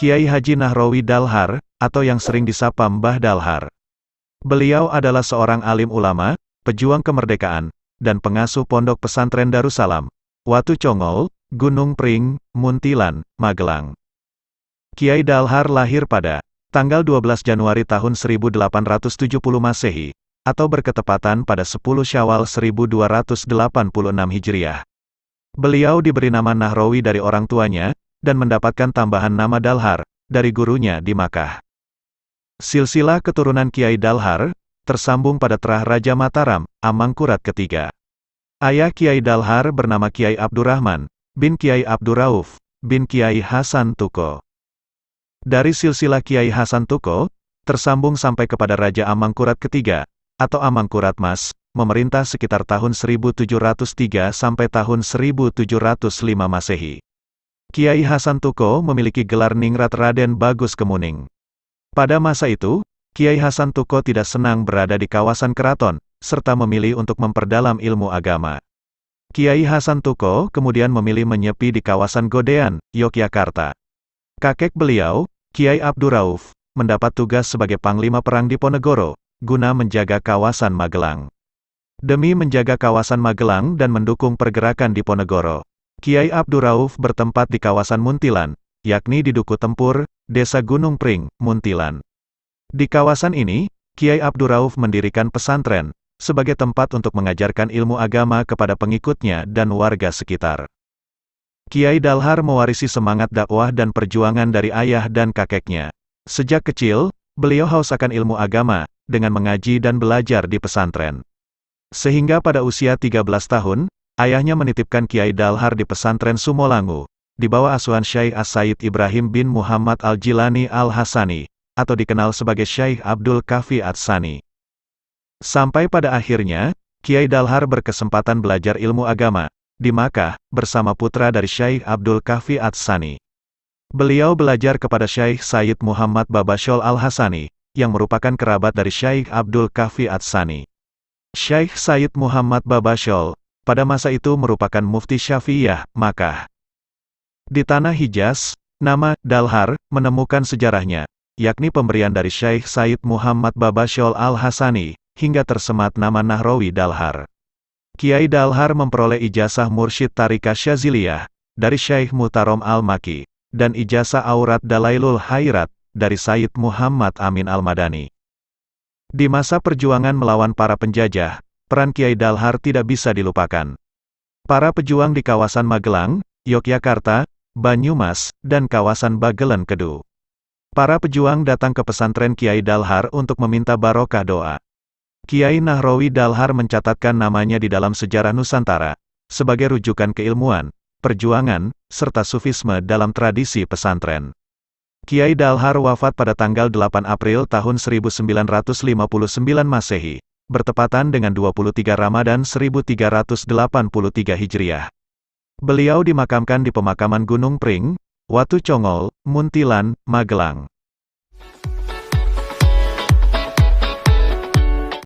Kiai Haji Nahrawi Dalhar, atau yang sering disapa Mbah Dalhar. Beliau adalah seorang alim ulama, pejuang kemerdekaan, dan pengasuh Pondok Pesantren Darussalam, Watu Congol, Gunung Pring, Muntilan, Magelang. Kiai Dalhar lahir pada tanggal 12 Januari tahun 1870 Masehi, atau berketepatan pada 10 Syawal 1286 Hijriah. Beliau diberi nama Nahrawi dari orang tuanya, dan mendapatkan tambahan nama Dalhar, dari gurunya di Makkah. Silsilah keturunan Kiai Dalhar, tersambung pada terah Raja Mataram, Amangkurat ketiga. Ayah Kiai Dalhar bernama Kiai Abdurrahman, bin Kiai Abdurrauf, bin Kiai Hasan Tuko. Dari silsilah Kiai Hasan Tuko, tersambung sampai kepada Raja Amangkurat ketiga, atau Amangkurat Mas, memerintah sekitar tahun 1703 sampai tahun 1705 Masehi. Kiai Hasan Tuko memiliki gelar Ningrat Raden Bagus Kemuning. Pada masa itu, Kiai Hasan Tuko tidak senang berada di kawasan keraton, serta memilih untuk memperdalam ilmu agama. Kiai Hasan Tuko kemudian memilih menyepi di kawasan Godean, Yogyakarta. Kakek beliau, Kiai Abdurrauf, mendapat tugas sebagai Panglima Perang di Ponegoro, guna menjaga kawasan Magelang. Demi menjaga kawasan Magelang dan mendukung pergerakan di Ponegoro, Kiai Abdurrauf bertempat di kawasan Muntilan, yakni di Duku Tempur, Desa Gunung Pring, Muntilan. Di kawasan ini, Kiai Abdurrauf mendirikan pesantren, sebagai tempat untuk mengajarkan ilmu agama kepada pengikutnya dan warga sekitar. Kiai Dalhar mewarisi semangat dakwah dan perjuangan dari ayah dan kakeknya. Sejak kecil, beliau haus akan ilmu agama, dengan mengaji dan belajar di pesantren. Sehingga pada usia 13 tahun, ayahnya menitipkan Kiai Dalhar di pesantren Sumolangu, di bawah asuhan Syekh As-Said Ibrahim bin Muhammad Al-Jilani Al-Hasani, atau dikenal sebagai Syekh Abdul Kafi Ats-Tsani. Sampai pada akhirnya, Kiai Dalhar berkesempatan belajar ilmu agama di Makkah, bersama putra dari Syekh Abdul Kafi Ats-Tsani. Beliau belajar kepada Syekh Sayyid Muhammad Babashol Al-Hasani, yang merupakan kerabat dari Syekh Abdul Kafi Ats-Tsani. Syekh Sayyid Muhammad Babashol, pada masa itu merupakan mufti Syafi'iyah, Makkah. Di tanah Hijaz, nama Dalhar menemukan sejarahnya, yakni pemberian dari Syekh Sayyid Muhammad Babashol Al-Hasani, hingga tersemat nama Nahrawi Dalhar. Kiai Dalhar memperoleh ijazah Mursyid Tariqah Syaziliyah, dari Syekh Mutarom Al-Maki, dan ijazah Aurat Dalailul Hairat, dari Sayyid Muhammad Amin Al-Madani. Di masa perjuangan melawan para penjajah, peran Kiai Dalhar tidak bisa dilupakan. Para pejuang di kawasan Magelang, Yogyakarta, Banyumas, dan kawasan Bagelen Kedu. Para pejuang datang ke pesantren Kiai Dalhar untuk meminta barokah doa. Kiai Nahrawi Dalhar mencatatkan namanya di dalam sejarah Nusantara, sebagai rujukan keilmuan, perjuangan, serta sufisme dalam tradisi pesantren. Kiai Dalhar wafat pada tanggal 8 April tahun 1959 Masehi, bertepatan dengan 23 Ramadan 1383 Hijriah. Beliau dimakamkan di pemakaman Gunung Pring, Watu Congol, Muntilan, Magelang.